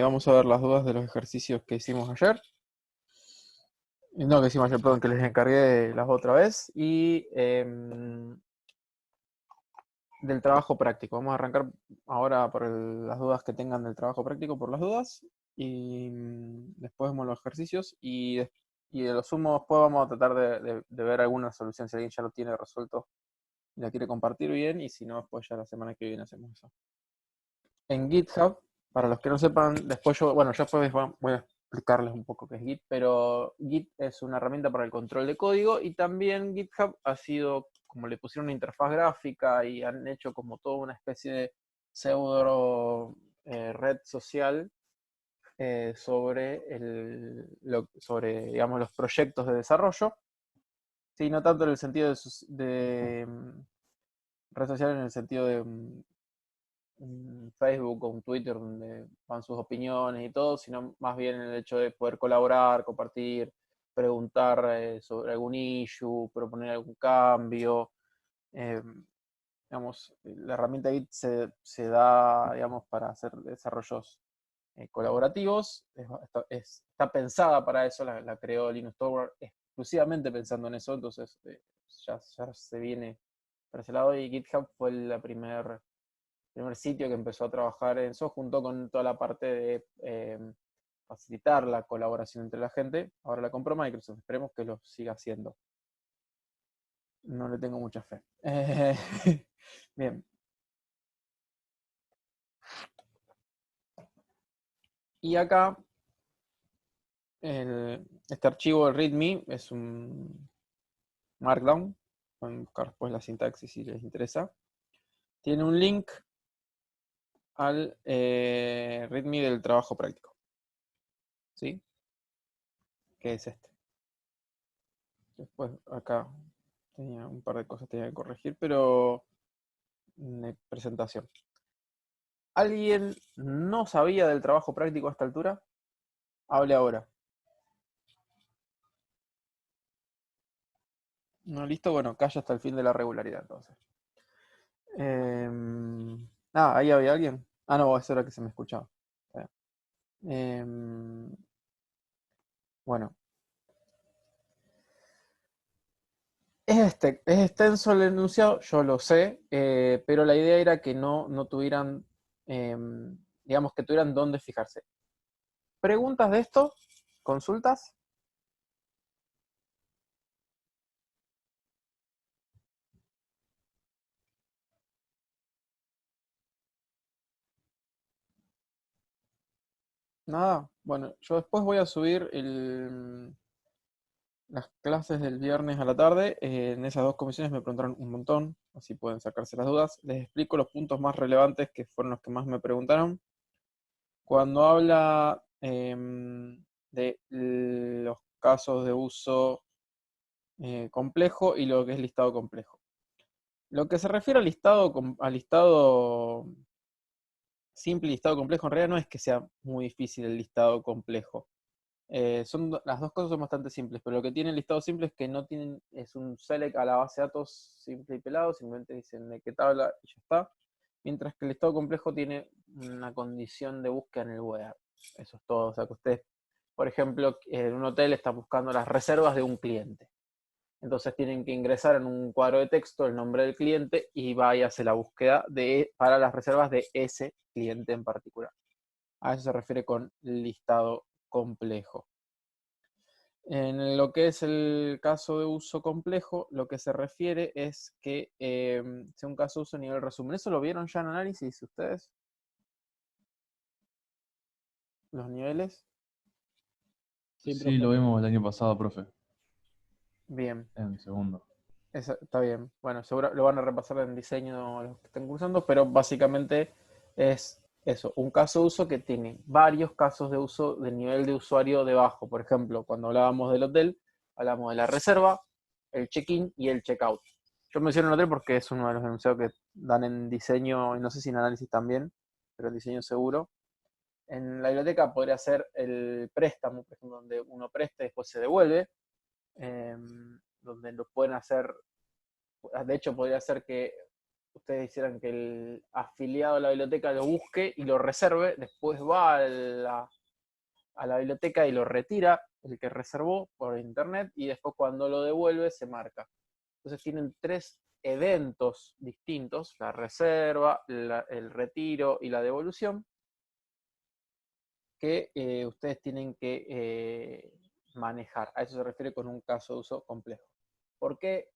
Vamos a ver las dudas de los ejercicios que hicimos ayer. No, que hicimos ayer, perdón, que les encargué las otra vez. Y del trabajo práctico. Vamos a arrancar ahora por las dudas que tengan del trabajo práctico, por las dudas. Y después vemos los ejercicios. Y de lo sumo, después vamos a tratar de ver alguna solución si alguien ya lo tiene resuelto y la quiere compartir bien. Y si no, después ya la semana que viene hacemos eso. En GitHub, para los que no sepan, después yo después voy a explicarles un poco qué es Git, pero Git es una herramienta para el control de código y también GitHub ha sido, como le pusieron una interfaz gráfica y han hecho como toda una especie de pseudo red social sobre, digamos, los proyectos de desarrollo, sí, no tanto en el sentido de red social, en el sentido de un Facebook o un Twitter donde van sus opiniones y todo, sino más bien en el hecho de poder colaborar, compartir, preguntar sobre algún issue, proponer algún cambio. Eh, digamos, la herramienta Git se da, digamos, para hacer desarrollos colaborativos. Está pensada para eso, la creó Linus Torvalds exclusivamente pensando en eso, entonces ya se viene para ese lado y GitHub fue la primer sitio que empezó a trabajar en eso, junto con toda la parte de facilitar la colaboración entre la gente. Ahora la compró Microsoft, esperemos que lo siga haciendo. No le tengo mucha fe. Bien. Y acá, este archivo de README es un Markdown. Pueden buscar después la sintaxis si les interesa. Tiene un link al README del trabajo práctico. ¿Sí? Que es este. Después acá tenía un par de cosas que tenía que corregir, pero presentación. ¿Alguien no sabía del trabajo práctico a esta altura? Hable ahora. No, listo, bueno, calla hasta el fin de la regularidad entonces. Ahí había alguien. Ah, no, eso era que se me escuchaba. Bueno, es extenso el enunciado, yo lo sé, pero la idea era que no tuvieran, digamos, que tuvieran dónde fijarse. ¿Preguntas de esto? ¿Consultas? Nada. Bueno, yo después voy a subir las clases del viernes a la tarde. En esas dos comisiones me preguntaron un montón, así pueden sacarse las dudas. Les explico los puntos más relevantes que fueron los que más me preguntaron. Cuando habla de los casos de uso complejo y lo que es listado complejo. Lo que se refiere al listado simple y listado complejo, en realidad no es que sea muy difícil el listado complejo. Las dos cosas son bastante simples, pero lo que tiene el listado simple es que no tienen, es un select a la base de datos simple y pelado, simplemente dicen de qué tabla y ya está. Mientras que el listado complejo tiene una condición de búsqueda en el web. Eso es todo. O sea que ustedes, por ejemplo, en un hotel están buscando las reservas de un cliente. Entonces tienen que ingresar en un cuadro de texto el nombre del cliente y va y hace la búsqueda para las reservas de ese cliente en particular. A eso se refiere con listado complejo. En lo que es el caso de uso complejo, lo que se refiere es que sea un caso de uso a nivel resumen. ¿Eso lo vieron ya en análisis ustedes? ¿Los niveles? Sí, Sí, profe. lo vimos el año pasado, profe, Bien, en segundo. está bien. Bueno, seguro lo van a repasar en diseño los que estén cursando, pero básicamente es eso, un caso de uso que tiene varios casos de uso de nivel de usuario debajo. Por ejemplo, cuando hablábamos del hotel, hablamos de la reserva, el check-in y el check-out. Yo menciono el hotel porque es uno de los enunciados que dan en diseño, y no sé si en análisis también, pero en diseño seguro. En la biblioteca podría ser el préstamo, por ejemplo, donde uno presta y después se devuelve, eh, donde lo pueden hacer, de hecho podría ser que ustedes hicieran que el afiliado a la biblioteca lo busque y lo reserve, después va a la biblioteca y lo retira el que reservó por internet y después cuando lo devuelve se marca. Entonces tienen 3 eventos distintos, la reserva, el retiro y la devolución, que ustedes tienen que manejar. A eso se refiere con un caso de uso complejo. ¿Por qué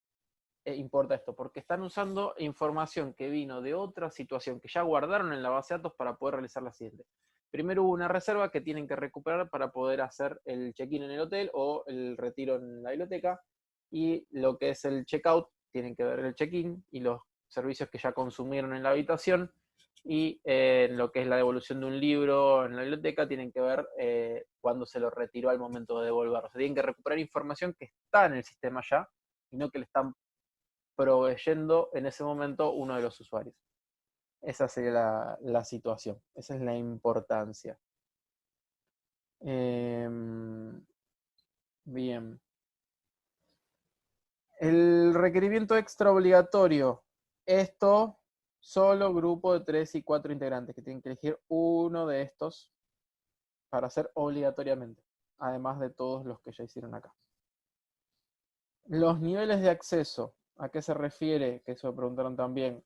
importa esto? Porque están usando información que vino de otra situación que ya guardaron en la base de datos para poder realizar la siguiente. Primero hubo una reserva que tienen que recuperar para poder hacer el check-in en el hotel o el retiro en la biblioteca, y lo que es el check-out tienen que ver el check-in y los servicios que ya consumieron en la habitación, y lo que es la devolución de un libro en la biblioteca tienen que ver cuándo se lo retiró al momento de devolverlo. O sea, tienen que recuperar información que está en el sistema ya y no que le están proveyendo en ese momento uno de los usuarios. Esa sería la situación, esa es la importancia. Bien. El requerimiento extra obligatorio. Esto, solo grupo de 3 y 4 integrantes, que tienen que elegir uno de estos para hacer obligatoriamente, además de todos los que ya hicieron acá. Los niveles de acceso, ¿a qué se refiere? Que eso me preguntaron también.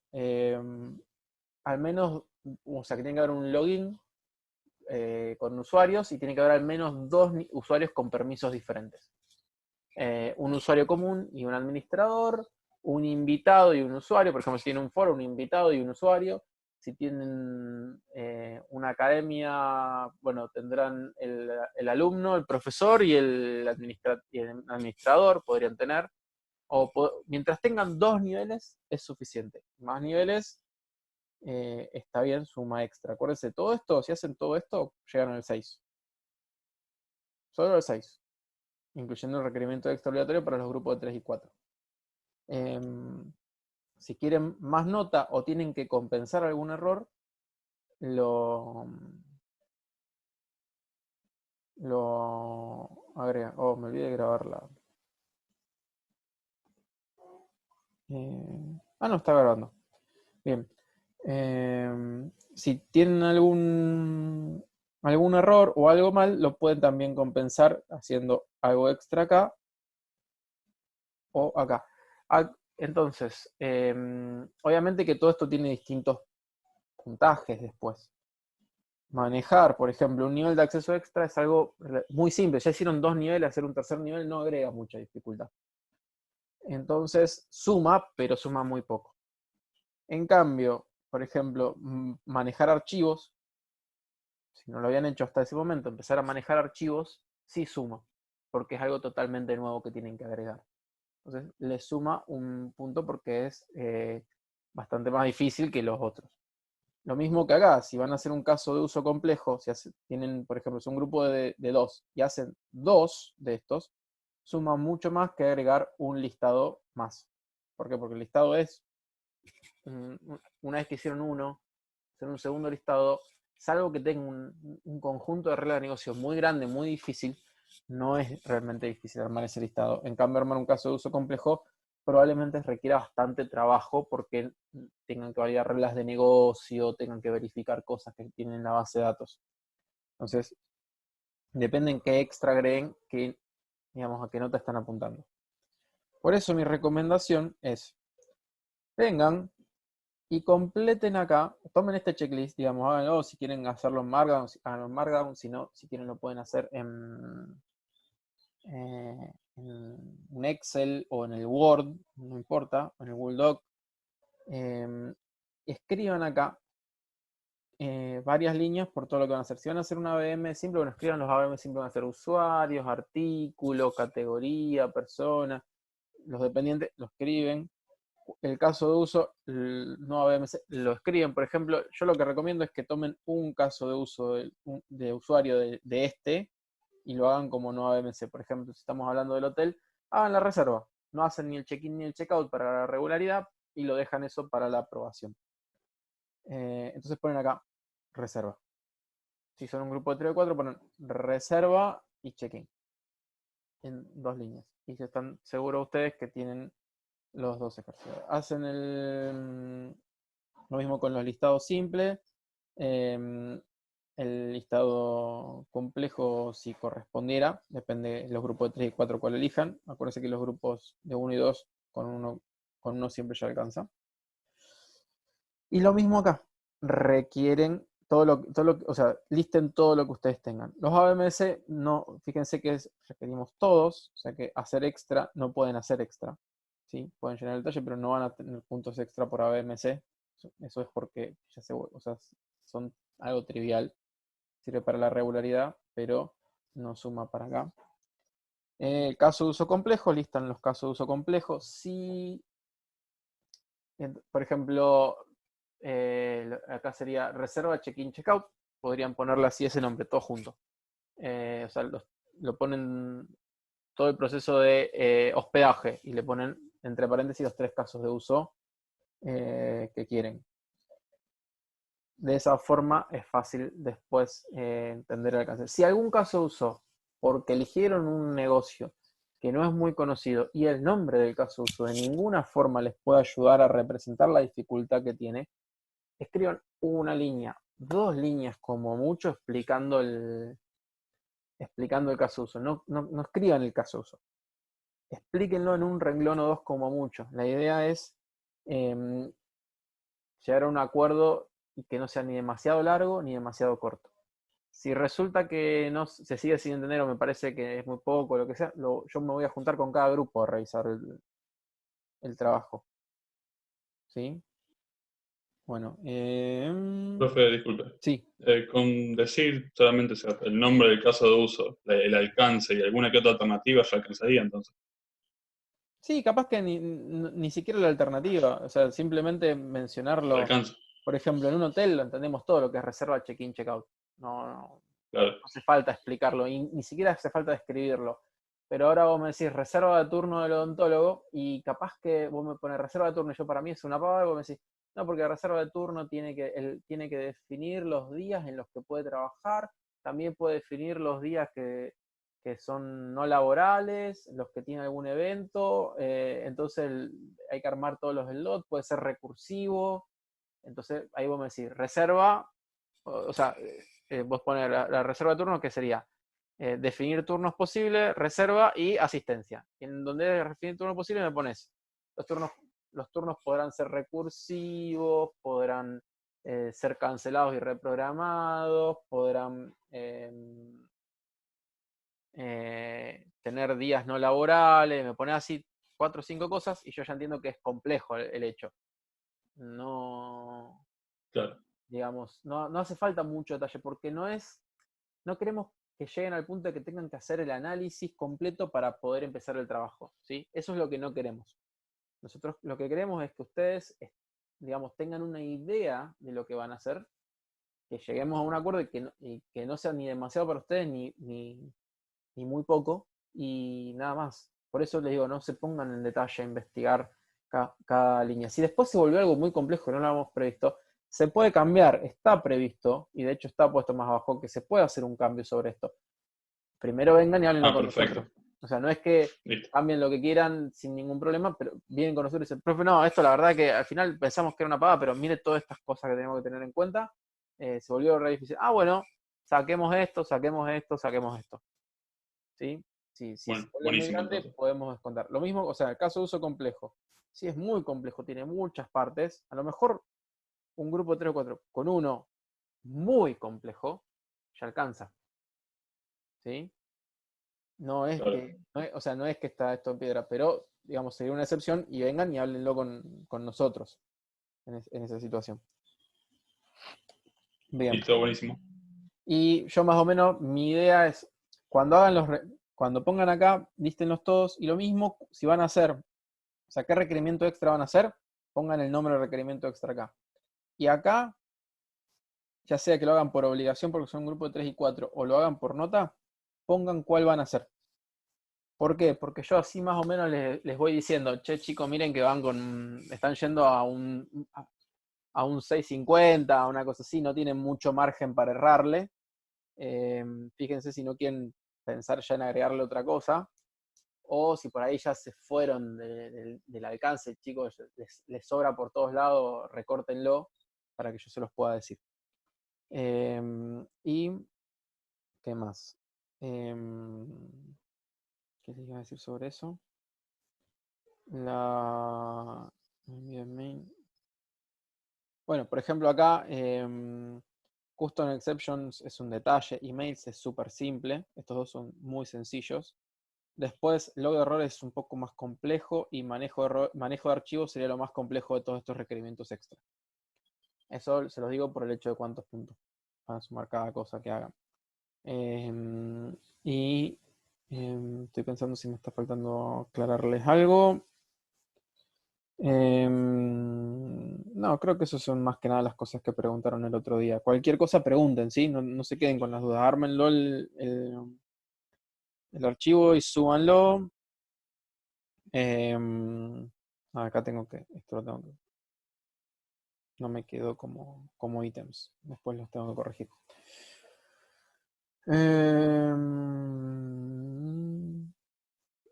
Al menos, o sea, que tiene que haber un login con usuarios y tiene que haber al menos 2 usuarios con permisos diferentes. Un usuario común y un administrador, un invitado y un usuario. Por ejemplo, si tienen un foro, un invitado y un usuario. Si tienen una academia, bueno, tendrán el alumno, el profesor y el administrador, podrían tener. Mientras tengan 2 niveles, es suficiente. Más niveles, está bien, suma extra. Acuérdense, todo esto, si hacen todo esto, llegan al 6. Solo al 6. Incluyendo el requerimiento extra obligatorio para los grupos de 3 y 4. Si quieren más nota o tienen que compensar algún error, lo agregan. Oh, me olvidé de grabarla. No, está grabando. Bien. Si tienen algún error o algo mal, lo pueden también compensar haciendo algo extra acá o acá. Entonces, obviamente que todo esto tiene distintos puntajes después. Manejar, por ejemplo, un nivel de acceso extra es algo muy simple. Ya hicieron 2 niveles, hacer un tercer nivel no agrega mucha dificultad. Entonces, suma, pero suma muy poco. En cambio, por ejemplo, manejar archivos, si no lo habían hecho hasta ese momento, empezar a manejar archivos, sí suma, porque es algo totalmente nuevo que tienen que agregar. Entonces, les suma un punto porque es bastante más difícil que los otros. Lo mismo que acá, si van a hacer un caso de uso complejo, si tienen, por ejemplo, es un grupo de 2 y hacen 2 de estos, suma mucho más que agregar un listado más. ¿Por qué? Porque el listado es, una vez que hicieron uno, hacer un segundo listado, salvo que tenga un conjunto de reglas de negocio muy grande, muy difícil, no es realmente difícil armar ese listado. En cambio, armar un caso de uso complejo probablemente requiera bastante trabajo porque tengan que validar reglas de negocio, tengan que verificar cosas que tienen en la base de datos. Entonces, depende en qué extra agreguen, digamos, a qué nota están apuntando. Por eso mi recomendación es, vengan y completen acá, tomen este checklist, digamos, háganlo, si quieren hacerlo en Markdown, háganlo en Markdown, si no, si quieren lo pueden hacer en un Excel o en el Word, no importa, o en el Google Doc. Escriban acá varias líneas por todo lo que van a hacer. Si van a hacer una ABM simple, bueno, escriban los ABM simples, van a ser usuarios, artículo, categoría, persona, los dependientes lo escriben. El caso de uso, no ABMC, lo escriben. Por ejemplo, yo lo que recomiendo es que tomen un caso de uso de usuario de este y lo hagan como no ABMC. Por ejemplo, si estamos hablando del hotel, hagan la reserva. No hacen ni el check-in ni el check-out para la regularidad y lo dejan eso para la aprobación. Entonces ponen acá reserva. Si son un grupo de 3 o 4, ponen reserva y check-in en 2 líneas. Y si están seguros ustedes que tienen los dos ejercicios. Hacen lo mismo con los listados simples. El listado complejo, si correspondiera, depende de los grupos de 3 y 4 cuál elijan. Acuérdense que los grupos de 1 y 2 con uno siempre ya alcanza. Y lo mismo acá. Requieren o sea, listen todo lo que ustedes tengan. Los ABMS, no, fíjense que requerimos todos, o sea que hacer extra, no pueden hacer extra. ¿Sí? Pueden llenar el talle, pero no van a tener puntos extra por ABMC. Eso es porque o sea, son algo trivial. Sirve para la regularidad, pero no suma para acá. Caso de uso complejo, listan los casos de uso complejo. Si, por ejemplo, acá sería reserva, check-in, check-out, podrían ponerle así ese nombre, todo junto. O sea, lo ponen todo el proceso de hospedaje y le ponen entre paréntesis los 3 casos de uso que quieren. De esa forma es fácil después entender el alcance. Si algún caso de uso, porque eligieron un negocio que no es muy conocido y el nombre del caso de uso de ninguna forma les puede ayudar a representar la dificultad que tiene, escriban una línea, 2 líneas como mucho explicando el caso de uso. No escriban el caso de uso. Explíquenlo en un renglón o 2 como mucho. La idea es llegar a un acuerdo y que no sea ni demasiado largo ni demasiado corto. Si resulta que no se sigue sin entender o me parece que es muy poco, lo que sea, yo me voy a juntar con cada grupo a revisar el trabajo. ¿Sí? Bueno, Profe, disculpe. sí. Con decir solamente el nombre del caso de uso, el alcance y alguna que otra alternativa ya alcanzaría entonces. Sí, capaz que ni siquiera la alternativa, o sea, simplemente mencionarlo. Alcanza, Por ejemplo, en un hotel lo entendemos todo lo que es reserva, check-in, check-out. No claro. hace falta explicarlo, y ni siquiera hace falta describirlo. Pero ahora vos me decís reserva de turno del odontólogo, y capaz que vos me pones reserva de turno y yo para mí es una pavada, y vos me decís, no, porque reserva de turno él tiene que definir los días en los que puede trabajar, también puede definir los días que son no laborales, los que tienen algún evento, entonces hay que armar todos los slots, puede ser recursivo, entonces ahí vos me decís, reserva, o sea, vos pones la reserva de turnos, que sería definir turnos posibles, reserva y asistencia. Y en donde definir turnos posibles me pones, los turnos podrán ser recursivos, podrán ser cancelados y reprogramados, podrán tener días no laborales, me pones así 4 o 5 cosas y yo ya entiendo que es complejo el hecho. No, Claro. digamos, no hace falta mucho detalle porque no queremos que lleguen al punto de que tengan que hacer el análisis completo para poder empezar el trabajo, ¿sí? Eso es lo que no queremos. Nosotros lo que queremos es que ustedes, digamos, tengan una idea de lo que van a hacer, que lleguemos a un acuerdo y que no sea ni demasiado para ustedes ni muy poco, y nada más. Por eso les digo, no se pongan en detalle a investigar cada línea. Si después se volvió algo muy complejo y no lo habíamos previsto, se puede cambiar, está previsto, y de hecho está puesto más abajo, que se puede hacer un cambio sobre esto. Primero vengan y háblenlo con Perfecto. nosotros. O sea, no es que Listo. cambien lo que quieran sin ningún problema, pero vienen con nosotros y dicen, profe, no, esto la verdad que al final pensamos que era una paga, pero mire todas estas cosas que tenemos que tener en cuenta. Se volvió re difícil. Ah, bueno, saquemos esto, saquemos esto, saquemos esto. ¿Sí? Si se Bueno, vuelve muy buenísimo grande, entonces. podemos descontar. Lo mismo, o sea, el caso de uso complejo. Si es muy complejo, tiene muchas partes, a lo mejor un grupo de 3 o 4 con uno muy complejo ya alcanza. ¿Sí? No es Claro. que, o sea, no es que está esto en piedra, pero digamos, sería una excepción y vengan y háblenlo con nosotros en esa situación. Bien. Listo, buenísimo. Y yo más o menos, mi idea es, cuando pongan acá, lístenlos todos, y lo mismo, si van a hacer, o sea, qué requerimiento extra van a hacer, pongan el nombre del requerimiento extra acá. Y acá, ya sea que lo hagan por obligación porque son un grupo de 3 y 4, o lo hagan por nota, pongan cuál van a hacer. ¿Por qué? Porque yo así más o menos les voy diciendo, che chicos, miren que están yendo a un 650, a una cosa así, no tienen mucho margen para errarle. Fíjense si no quieren pensar ya en agregarle otra cosa. o si por ahí ya se fueron del alcance, chicos, les sobra por todos lados, recórtenlo para que yo se los pueda decir. Y, ¿qué más? ¿Qué les iba a decir sobre eso? Bueno, por ejemplo acá, Custom Exceptions es un detalle, Emails es súper simple, estos dos son muy sencillos. Después, log de errores es un poco más complejo y manejo de archivos sería lo más complejo de todos estos requerimientos extra. Eso se los digo por el hecho de cuántos puntos van a sumar cada cosa que hagan. Estoy pensando si me está faltando aclararles algo. No, creo que eso son más que nada las cosas que preguntaron el otro día. Cualquier cosa pregunten, ¿sí? No se queden con las dudas. Ármenlo el archivo y súbanlo. Acá tengo que, esto lo tengo que, no me quedó como ítems. Después los tengo que corregir.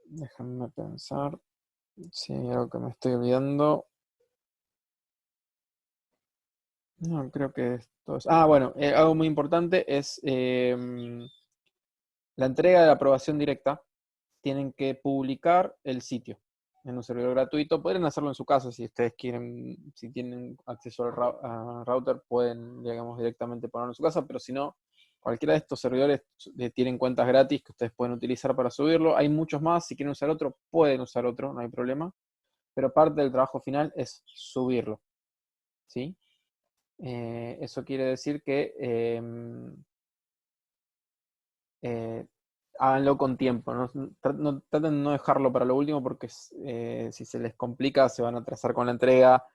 Déjenme pensar si hay algo que me estoy olvidando. No, creo que esto es... bueno, algo muy importante es la entrega de la aprobación directa. Tienen que publicar el sitio en un servidor gratuito. Podrían hacerlo en su casa si ustedes quieren, si tienen acceso al router, pueden, digamos, directamente ponerlo en su casa, pero si no, cualquiera de estos servidores tienen cuentas gratis que ustedes pueden utilizar para subirlo. Hay muchos más, si quieren usar otro, pueden usar otro, no hay problema. Pero parte del trabajo final es subirlo, ¿sí? Eso quiere decir que háganlo con tiempo, traten de no dejarlo para lo último porque si se les complica se van a atrasar con la entrega.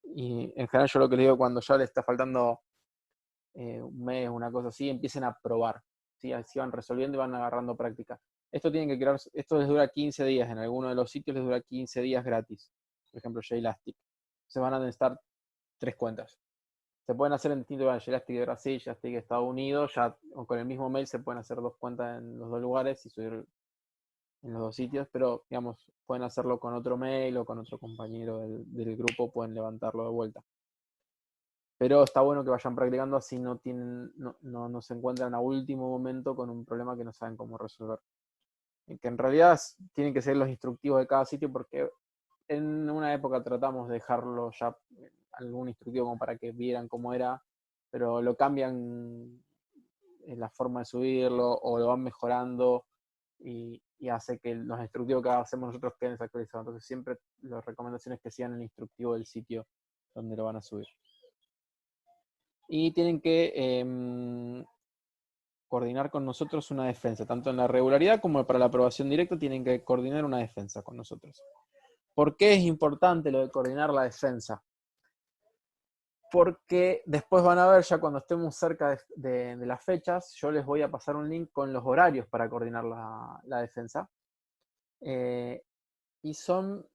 Y en general yo lo que les digo, cuando ya les está faltando un mes, una cosa así, empiecen a probar, ¿sí? Así van resolviendo y van agarrando práctica. Esto les dura 15 días, en alguno de los sitios les dura 15 días gratis, por ejemplo JElastic. Se van a necesitar 3 cuentas. Se pueden hacer en distintos lugares, JElastic de Brasil, JElastic de Estados Unidos, ya con el mismo mail se pueden hacer 2 cuentas en los 2 lugares y subir en los 2 sitios, pero digamos, pueden hacerlo con otro mail o con otro compañero del grupo, pueden levantarlo de vuelta. Pero está bueno que vayan practicando, así no se encuentran a último momento con un problema que no saben cómo resolver. Que en realidad tienen que ser los instructivos de cada sitio, porque en una época tratamos de dejarlo ya algún instructivo como para que vieran cómo era, pero lo cambian en la forma de subirlo o lo van mejorando y hace que los instructivos que hacemos nosotros queden desactualizados. Entonces siempre las recomendaciones que sigan el instructivo del sitio donde lo van a subir. Y tienen que coordinar con nosotros una defensa, tanto en la regularidad como para la aprobación directa tienen que coordinar una defensa con nosotros. ¿Por qué es importante lo de coordinar la defensa? Porque después van a ver, ya cuando estemos cerca de las fechas, yo les voy a pasar un link con los horarios para coordinar la defensa. Y son,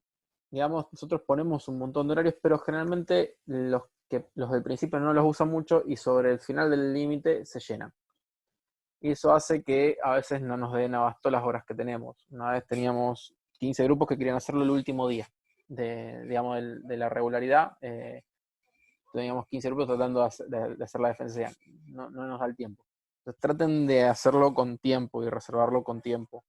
digamos, nosotros ponemos un montón de horarios, pero generalmente los del principio no los usan mucho y sobre el final del límite se llenan. Y eso hace que a veces no nos den abasto las horas que tenemos. Una vez teníamos 15 grupos que querían hacerlo el último día de la regularidad. Teníamos 15 grupos tratando de hacer la defensa. Ya no nos da el tiempo. Entonces traten de hacerlo con tiempo y reservarlo con tiempo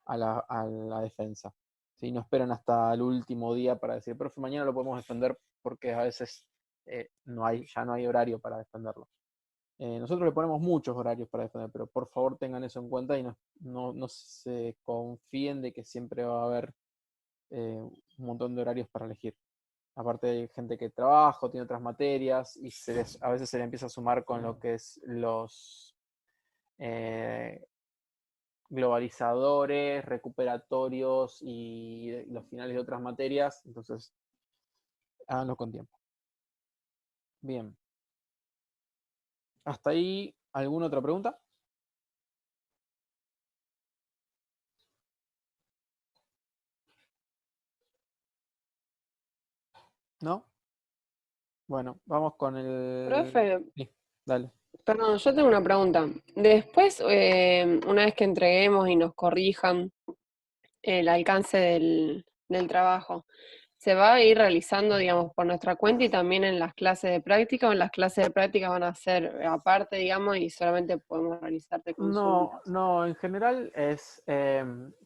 a la defensa. ¿Sí? No esperen hasta el último día para decir, profe, mañana lo podemos defender, porque a veces ya no hay horario para defenderlo. Nosotros le ponemos muchos horarios para defender, pero por favor tengan eso en cuenta y no se confíen de que siempre va a haber un montón de horarios para elegir. Aparte hay gente que trabaja o tiene otras materias y a veces se le empieza a sumar con lo que es los globalizadores, recuperatorios y los finales de otras materias. Entonces, háganlo con tiempo. Bien. ¿Hasta ahí alguna otra pregunta? ¿No? Bueno, vamos con el... Profe, Sí, dale. perdón, yo tengo una pregunta. Después, una vez que entreguemos y nos corrijan, el alcance del trabajo. Se va a ir realizando, digamos, por nuestra cuenta y también en las clases de práctica, o en las clases de práctica van a ser aparte, digamos, y solamente podemos realizarte consultas. No, en general es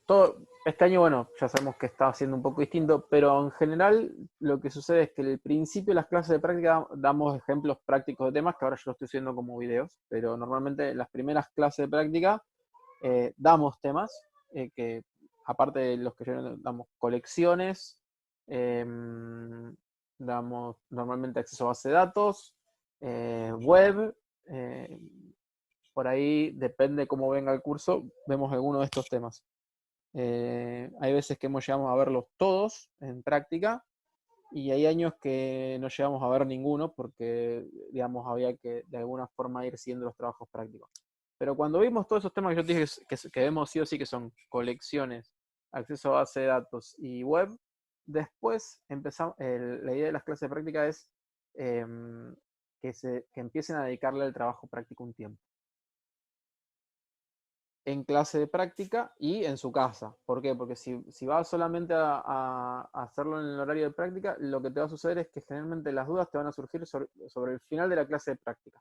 todo. Este año, bueno, ya sabemos que está siendo un poco distinto, pero en general lo que sucede es que al principio de las clases de práctica damos ejemplos prácticos de temas, que ahora yo lo estoy haciendo como videos, pero normalmente en las primeras clases de práctica damos temas que, aparte de los que yo damos colecciones, damos normalmente acceso a base de datos, web, eh, por ahí depende cómo venga el curso, vemos alguno de estos temas. Hay veces que hemos llegado a verlos todos en práctica y hay años que no llegamos a ver ninguno porque, digamos, había que de alguna forma ir siguiendo los trabajos prácticos. Pero cuando vimos todos esos temas que yo te dije que vemos sí o sí, que son colecciones, acceso a base de datos y web, después empezamos, la idea de las clases de práctica es que empiecen a dedicarle al trabajo práctico un tiempo en clase de práctica y en su casa. ¿Por qué? Porque si vas solamente a hacerlo en el horario de práctica, lo que te va a suceder es que generalmente las dudas te van a surgir sobre el final de la clase de práctica.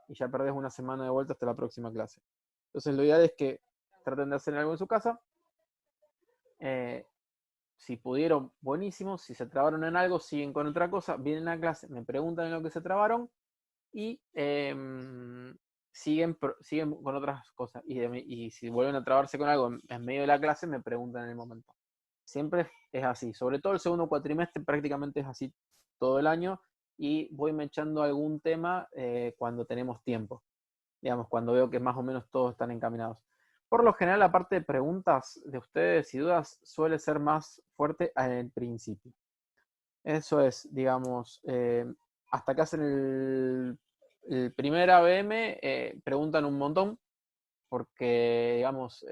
Y ya perdés una semana de vuelta hasta la próxima clase. Entonces, lo ideal es que traten de hacer algo en su casa. Eh, si pudieron, buenísimo. Si se trabaron en algo, siguen con otra cosa. Vienen a clase, me preguntan en lo que se trabaron y siguen con otras cosas. Y si vuelven a trabarse con algo en medio de la clase, me preguntan en el momento. Siempre es así. Sobre todo el segundo cuatrimestre prácticamente es así todo el año. Y voy echando algún tema cuando tenemos tiempo. Digamos, cuando veo que más o menos todos están encaminados. Por lo general, la parte de preguntas de ustedes y dudas suele ser más fuerte en el principio. Eso es, digamos, hasta que hacen el primer ABM, preguntan un montón, porque, digamos,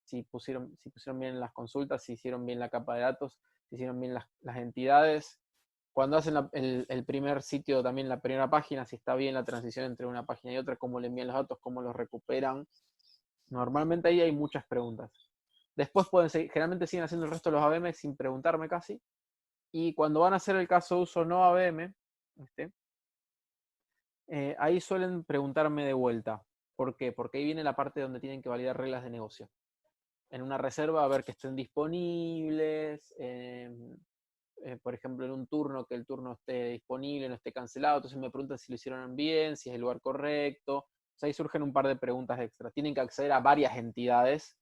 si pusieron bien las consultas, si hicieron bien la capa de datos, si hicieron bien las entidades. Cuando hacen el primer sitio, también la primera página, si está bien la transición entre una página y otra, cómo le envían los datos, cómo los recuperan. Normalmente ahí hay muchas preguntas. Después generalmente siguen haciendo el resto de los ABM sin preguntarme casi. Y cuando van a hacer el caso de uso no ABM, ahí suelen preguntarme de vuelta. ¿Por qué? Porque ahí viene la parte donde tienen que validar reglas de negocio. En una reserva, a ver que estén disponibles. Por ejemplo, en un turno, que el turno esté disponible, no esté cancelado. Entonces me preguntan si lo hicieron bien, si es el lugar correcto. O sea, ahí surgen un par de preguntas extra. Tienen que acceder a varias entidades.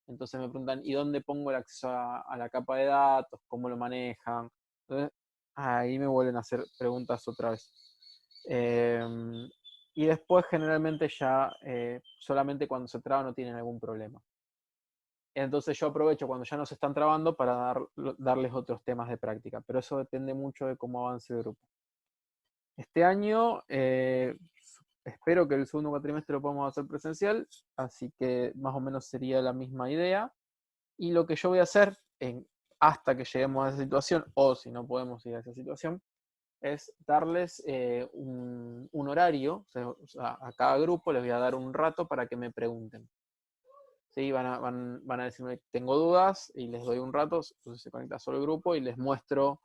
Entonces me preguntan, ¿y dónde pongo el acceso a la capa de datos? ¿Cómo lo manejan? Entonces, ahí me vuelven a hacer preguntas otra vez. Y después generalmente ya solamente cuando se traba no tienen algún problema. Entonces yo aprovecho cuando ya no se están trabando para darles otros temas de práctica, pero eso depende mucho de cómo avance el grupo. Este año espero que el segundo cuatrimestre lo podamos hacer presencial, así que más o menos sería la misma idea. Y lo que yo voy a hacer hasta que lleguemos a esa situación, o si no podemos ir a esa situación, es darles un horario. O sea, a cada grupo les voy a dar un rato para que me pregunten. ¿Sí? Van a decirme, tengo dudas, y les doy un rato, entonces se conecta solo el grupo y les muestro,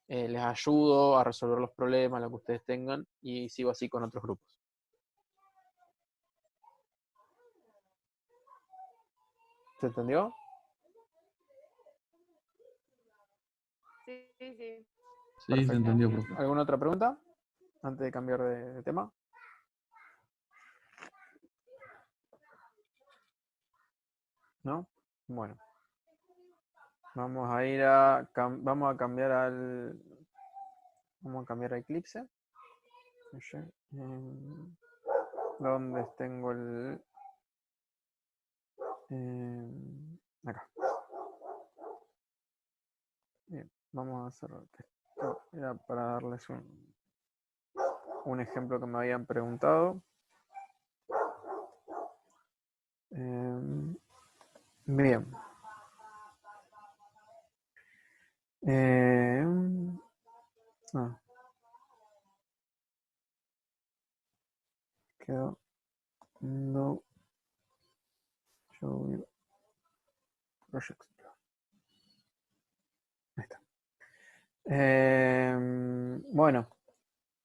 les ayudo a resolver los problemas, lo que ustedes tengan, y sigo así con otros grupos. ¿Se entendió? Sí, sí, sí. Sí, Perfecto. se entendió, profe. ¿Alguna otra pregunta antes de cambiar de tema? ¿No? Bueno. Vamos a ir vamos a cambiar vamos a cambiar a Eclipse. ¿Dónde tengo acá? Bien, vamos a hacer esto. Era para darles un ejemplo que me habían preguntado. Bien. Quedó no show you project. Bueno,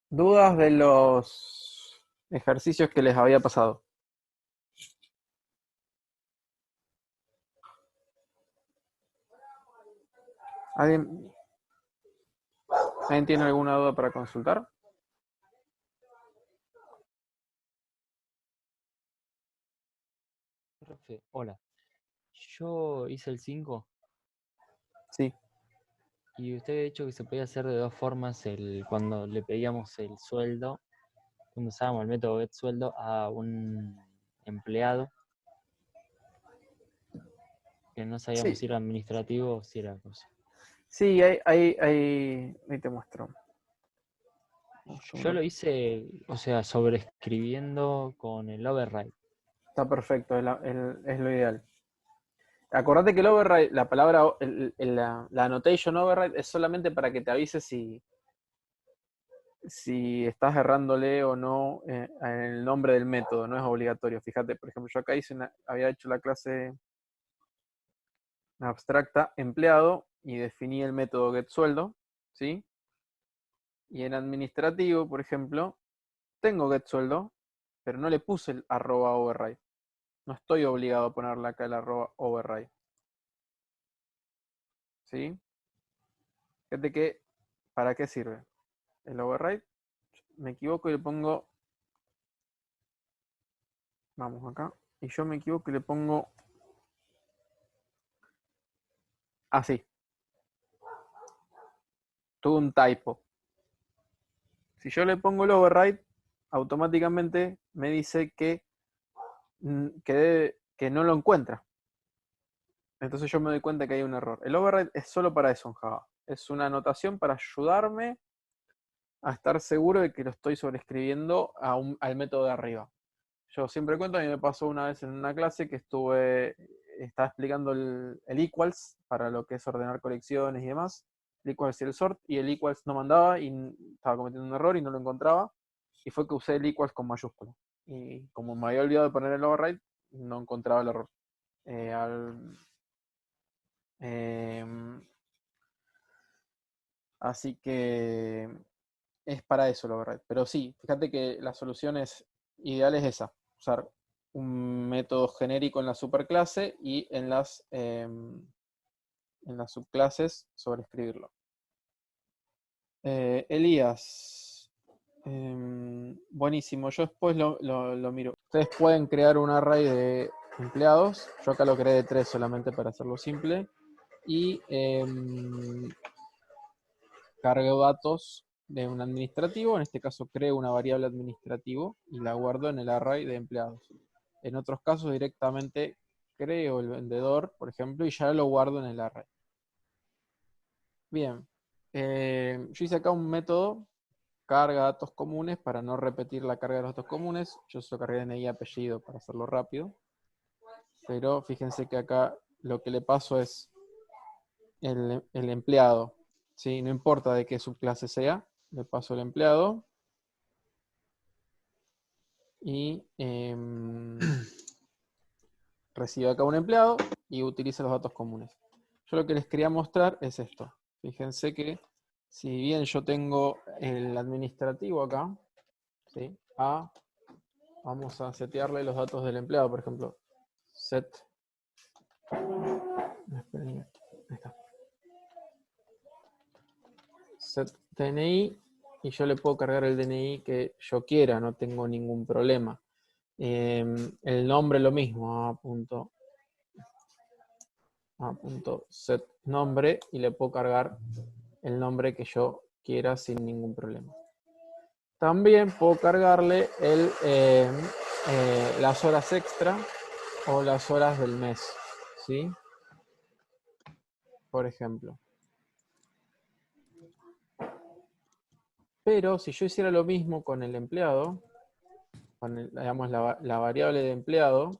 dudas de los ejercicios que les había pasado. ¿Alguien tiene alguna duda para consultar? Profe, hola. Yo hice el 5 Sí. y usted había dicho que se podía hacer de dos formas cuando le pedíamos el sueldo, cuando usábamos el método get sueldo a un empleado, que no sabíamos Sí, si era administrativo o si era cosa. sí, ahí te muestro. Yo lo hice, o sea, sobreescribiendo con el override. Está perfecto, es lo ideal. Acordate que el override, la palabra, la annotation override es solamente para que te avise si estás errándole o no en el nombre del método, no es obligatorio. Fíjate, por ejemplo, yo acá había hecho la clase abstracta empleado y definí el método getSueldo, ¿sí? Y en administrativo, por ejemplo, tengo getSueldo, pero no le puse el @override. No estoy obligado a ponerle acá el @override. ¿Sí? Fíjate que, ¿para qué sirve? El override, me equivoco y le pongo, vamos acá, y yo me equivoco y le pongo así. Tuve un typo. Si yo le pongo el override, automáticamente me dice que no lo encuentra. Entonces yo me doy cuenta que hay un error. El override es solo para eso en Java. Es una anotación para ayudarme a estar seguro de que lo estoy sobreescribiendo al método de arriba. Yo siempre cuento, a mí me pasó una vez en una clase que estaba explicando el equals para lo que es ordenar colecciones y demás. El equals y el sort, y el equals no mandaba y estaba cometiendo un error y no lo encontraba. Y fue que usé el equals con mayúscula. Y como me había olvidado de poner el override, no encontraba el error. Eh, al- em, Así que es para eso el override. Pero sí, fíjate que la solución ideal es esa, usar un método genérico en la superclase y en las subclases sobreescribirlo. Elías, buenísimo, yo después lo miro. Ustedes pueden crear un array de empleados, yo acá lo creé de 3 solamente para hacerlo simple, y cargo datos de un administrativo, en este caso creo una variable administrativo y la guardo en el array de empleados. En otros casos directamente creo el vendedor, por ejemplo, y ya lo guardo en el array. Bien, yo hice acá un método carga datos comunes para no repetir la carga de los datos comunes. Yo solo cargué DNI y apellido para hacerlo rápido. Pero fíjense que acá lo que le paso es el empleado. ¿Sí? No importa de qué subclase sea, le paso el empleado. Y recibe acá un empleado y utiliza los datos comunes. Yo lo que les quería mostrar es esto. Fíjense que si bien yo tengo el administrativo acá, ¿sí? Vamos a setearle los datos del empleado, por ejemplo, set. Esperen, ahí está. Set DNI y yo le puedo cargar el DNI que yo quiera, no tengo ningún problema. El nombre lo mismo, a.set nombre y le puedo cargar el nombre que yo quiera sin ningún problema. También puedo cargarle las horas extra o las horas del mes, ¿sí? Por ejemplo. Pero si yo hiciera lo mismo con el empleado, con digamos, la variable de empleado,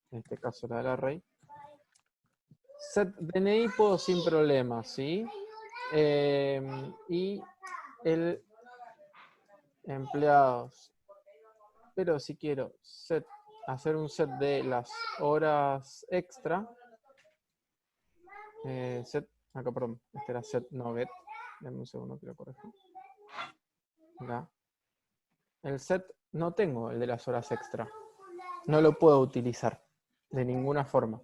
en este caso la del array, set DNI puedo sin problema, ¿sí? Y el empleados. Pero si quiero hacer un set de las horas extra, acá perdón, este era set no get, Dame un segundo que lo corrijo. Acá. El set no tengo el de las horas extra. No lo puedo utilizar de ninguna forma.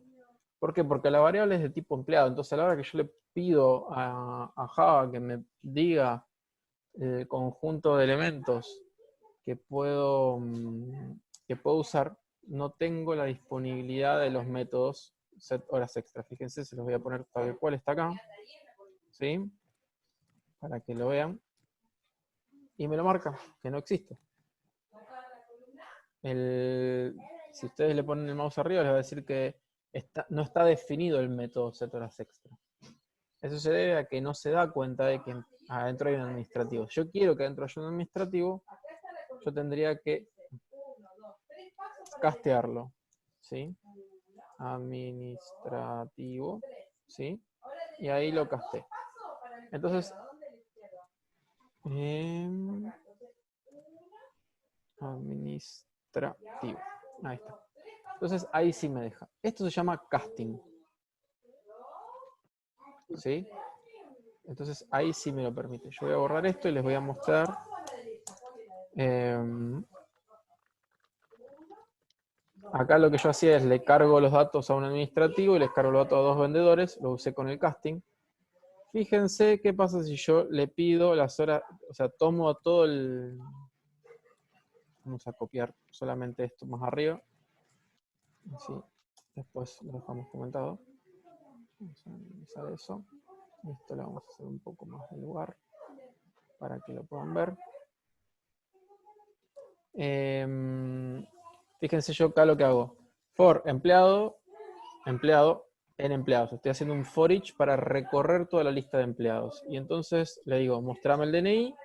¿Por qué? Porque la variable es de tipo empleado. Entonces a la hora que yo le pido a Java que me diga el conjunto de elementos que puedo usar, no tengo la disponibilidad de los métodos set horas extra. Fíjense, se los voy a poner tal cual está acá, ¿sí? Para que lo vean. Y me lo marca, que no existe. Si ustedes le ponen el mouse arriba, les va a decir que no está definido el método set horas extra. Eso se debe a que no se da cuenta de que adentro hay un administrativo. Si yo quiero que adentro haya un administrativo, yo tendría que castearlo, ¿sí? Administrativo, ¿sí? Y ahí lo casté. Entonces, administrativo. Ahí está. Entonces, ahí sí me deja. Esto se llama casting. ¿Sí? Entonces, ahí sí me lo permite. Yo voy a borrar esto y les voy a mostrar. Acá lo que yo hacía es le cargo los datos a un administrativo y les cargo los datos a dos vendedores. Lo usé con el casting. Fíjense qué pasa si yo le pido las horas, o sea, tomo todo el... Vamos a copiar solamente esto más arriba. Así, después lo dejamos comentado. Vamos a minimizar eso. Esto le vamos a hacer un poco más de lugar para que lo puedan ver. Fíjense yo acá lo que hago. For empleado, empleado, en empleados. Estoy haciendo un for each para recorrer toda la lista de empleados. Y entonces le digo, mostrame el DNI.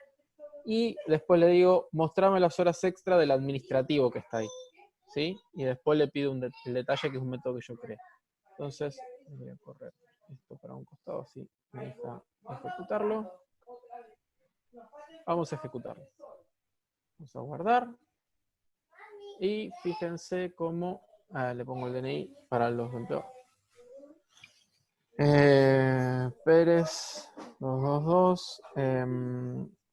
Y después le digo, mostrame las horas extra del administrativo que está ahí. ¿Sí? Y después le pido el detalle, que es un método que yo creé. Entonces, voy a correr esto para un costado, así me deja ejecutarlo. Vamos a ejecutarlo. Vamos a guardar. Y fíjense cómo le pongo el DNI para los empleados. Pérez 222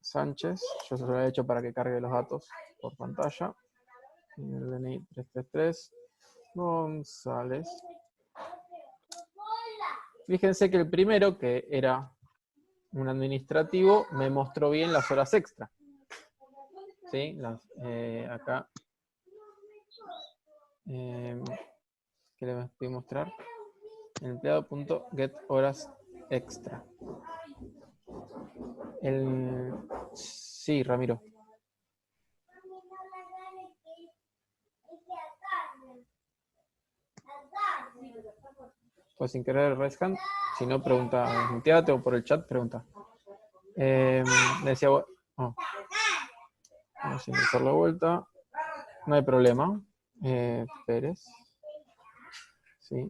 Sánchez, yo se lo he hecho para que cargue los datos por pantalla. El DNI 333 González. Fíjense que el primero, que era un administrativo, me mostró bien las horas extra. ¿Sí? Acá. ¿Qué les voy a mostrar? Empleado.get horas extra. Sí, Ramiro. Pues sin querer raise hand, si no pregunta, muteate o por el chat pregunta. Decía, vamos a ingresar la vuelta. No hay problema. Pérez. Sí.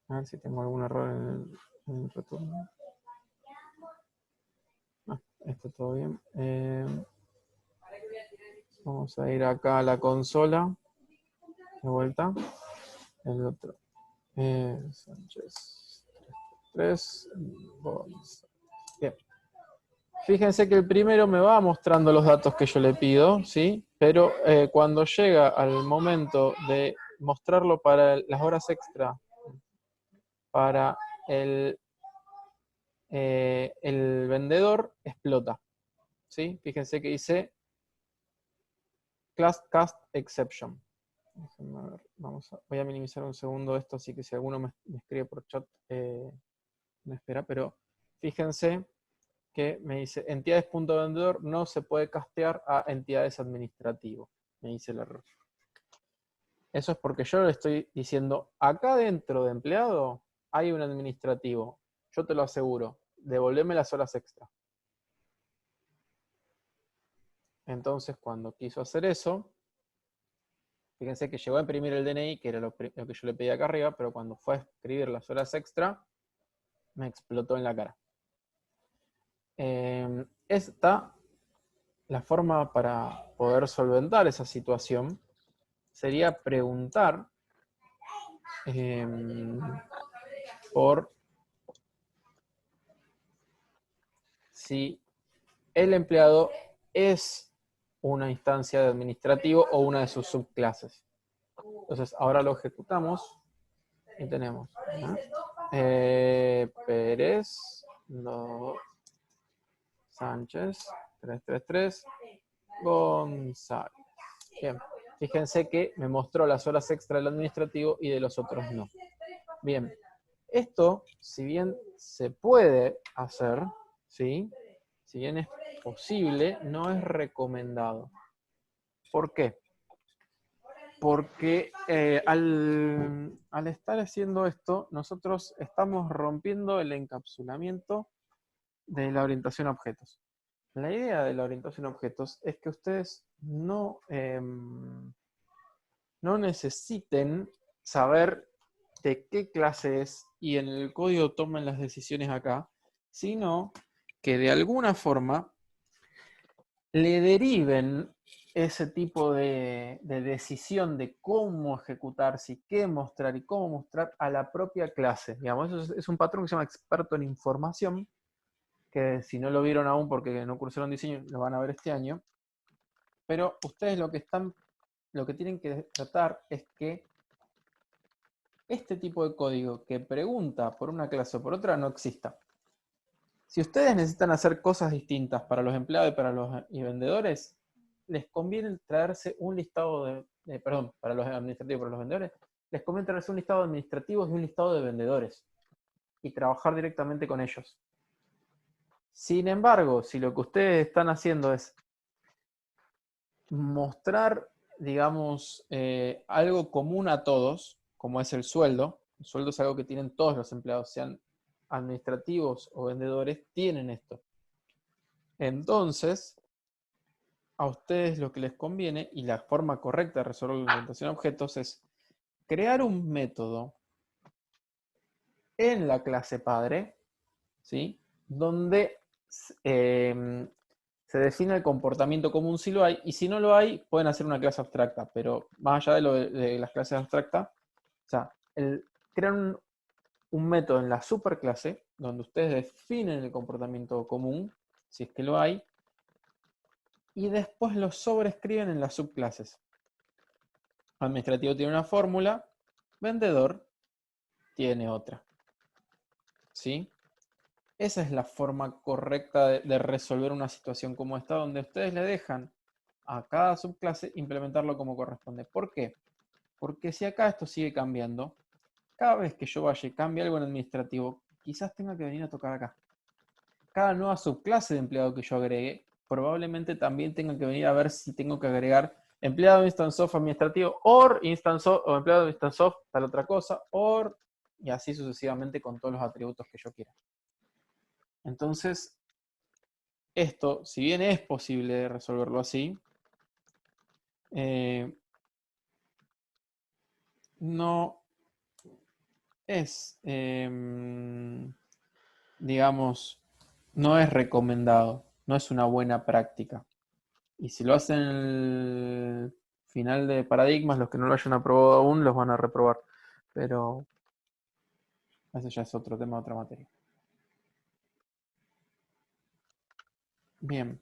A ver si tengo algún error en el retorno. Está todo bien. Vamos a ir acá a la consola. De vuelta. El otro. Sánchez 3. Bien. Fíjense que el primero me va mostrando los datos que yo le pido, ¿sí? Pero cuando llega al momento de mostrarlo para las horas extra, para el vendedor, explota. ¿Sí? Fíjense que dice class cast exception. Déjenme ver. Voy a minimizar un segundo esto, así que si alguno me escribe por chat, me espera, pero fíjense que me dice entidades.vendedor no se puede castear a entidades administrativo. Me dice el error. Eso es porque yo le estoy diciendo, acá dentro de empleado hay un administrativo. Yo te lo aseguro. Devolveme las horas extra. Entonces, cuando quiso hacer eso, fíjense que llegó a imprimir el DNI, que era lo que yo le pedí acá arriba, pero cuando fue a escribir las horas extra, me explotó en la cara. Esta, la forma para poder solventar esa situación, sería preguntar por si el empleado es una instancia de administrativo o una de sus subclases. Entonces, ahora lo ejecutamos y tenemos Pérez, Sánchez, 333, González. Bien, fíjense que me mostró las horas extra del administrativo y de los otros no. Bien, esto, si bien se puede hacer, ¿sí? Si bien es posible, no es recomendado. ¿Por qué? Porque al estar haciendo esto, nosotros estamos rompiendo el encapsulamiento de la orientación a objetos. La idea de la orientación a objetos es que ustedes no necesiten saber de qué clase es y en el código tomen las decisiones acá, sino que de alguna forma le deriven ese tipo de decisión de cómo ejecutarse, qué mostrar y cómo mostrar a la propia clase. Digamos, eso es un patrón que se llama experto en información, que si no lo vieron aún porque no cursaron diseño, lo van a ver este año. Pero ustedes lo que tienen que tratar es que este tipo de código que pregunta por una clase o por otra no exista. Si ustedes necesitan hacer cosas distintas para los empleados y para los vendedores, les conviene traerse un listado perdón, para los administrativos y para los vendedores, les conviene traerse un listado de administrativos y un listado de vendedores y trabajar directamente con ellos. Sin embargo, si lo que ustedes están haciendo es mostrar, digamos, algo común a todos, como es el sueldo es algo que tienen todos los empleados, sean administrativos o vendedores, tienen esto. Entonces, a ustedes lo que les conviene, y la forma correcta de resolver la orientación a objetos, es crear un método en la clase padre, ¿sí? Donde se define el comportamiento común si lo hay, y si no lo hay, pueden hacer una clase abstracta, pero más allá de lo de las clases abstractas, o sea, crean un método en la superclase, donde ustedes definen el comportamiento común, si es que lo hay, y después lo sobrescriben en las subclases. Administrativo tiene una fórmula, vendedor tiene otra. ¿Sí? Esa es la forma correcta de resolver una situación como esta, donde ustedes le dejan a cada subclase implementarlo como corresponde. ¿Por qué? Porque si acá esto sigue cambiando, cada vez que yo vaya y cambie algo en administrativo, quizás tenga que venir a tocar acá. Cada nueva subclase de empleado que yo agregue, probablemente también tenga que venir a ver si tengo que agregar empleado instance of administrativo, or instance of, o empleado instance of tal otra cosa, or, y así sucesivamente con todos los atributos que yo quiera. Entonces, esto, si bien es posible resolverlo así, no es, digamos, no es recomendado, no es una buena práctica. Y si lo hacen en el final de paradigmas, los que no lo hayan aprobado aún, los van a reprobar. Pero ese ya es otro tema, otra materia. Bien.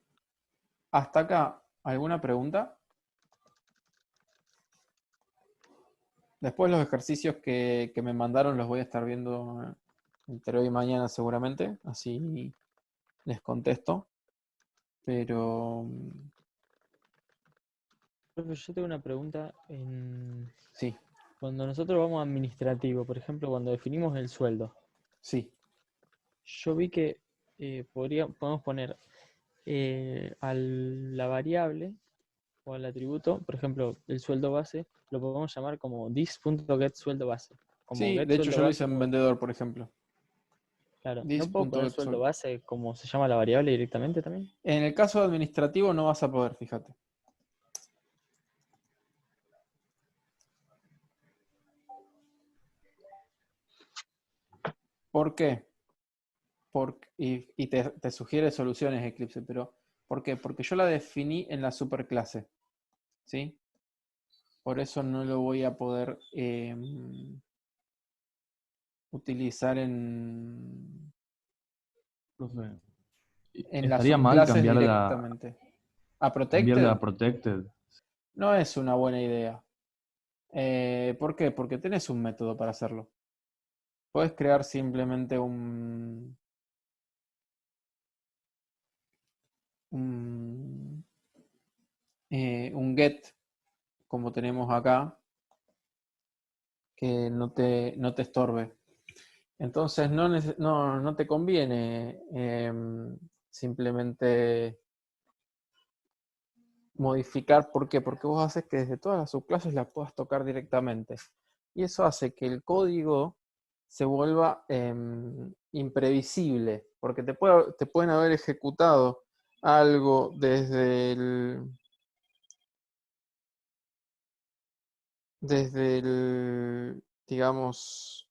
Hasta acá, ¿alguna pregunta? Después los ejercicios que me mandaron los voy a estar viendo entre hoy y mañana seguramente. Así les contesto. Pero Profe, yo tengo una pregunta. sí, Cuando nosotros vamos a administrativo, por ejemplo, cuando definimos el sueldo, sí. yo vi que podemos poner a la variable o al atributo, por ejemplo, el sueldo base, lo podemos llamar como this.getSueldoBase. Como Sí, get de hecho sueldo yo lo base, hice en vendedor, por ejemplo. claro. ¿No puedo poner sueldo This.getSueldo. base como se llama la variable directamente también? En el caso administrativo no vas a poder, fíjate. ¿Por qué? Y te sugiere soluciones Eclipse, pero ¿por qué? Porque yo la definí en la superclase, ¿sí? Por eso no lo voy a poder utilizar en... Profe, en las Estaría mal subclases cambiarla, directamente. ¿A cambiarla a protected? protected. No es una buena idea. ¿Por qué? Porque tenés un método para hacerlo. Puedes crear simplemente un get, como tenemos acá, que no te estorbe. Entonces no te conviene simplemente modificar. ¿Por qué? Porque vos haces que desde todas las subclases las puedas tocar directamente. Y eso hace que el código se vuelva imprevisible, porque te pueden haber ejecutado algo digamos,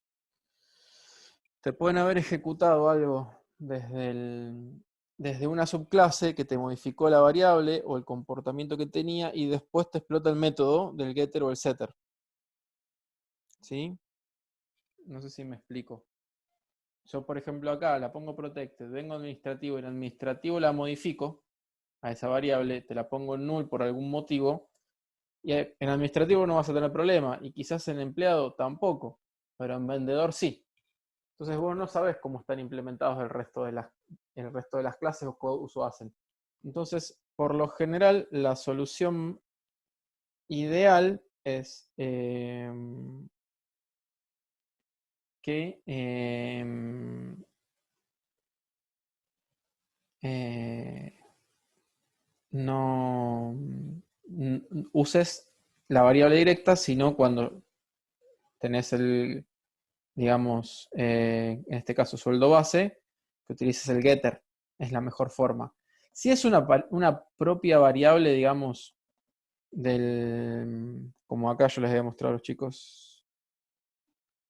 te pueden haber ejecutado algo desde una subclase que te modificó la variable o el comportamiento que tenía y después te explota el método del getter o el setter. ¿Sí? No sé si me explico. Yo, por ejemplo, acá la pongo protected, vengo administrativo y en administrativo la modifico a esa variable, te la pongo en null por algún motivo, y en administrativo no vas a tener problema, y quizás en empleado tampoco, pero en vendedor sí. Entonces vos no sabés cómo están implementados el resto de las clases o qué uso hacen. Entonces, por lo general, la solución ideal es que no uses la variable directa, sino cuando tenés digamos, en este caso sueldo base, que utilices el getter. Es la mejor forma. Si es una propia variable, digamos, como acá yo les había mostrado a los chicos,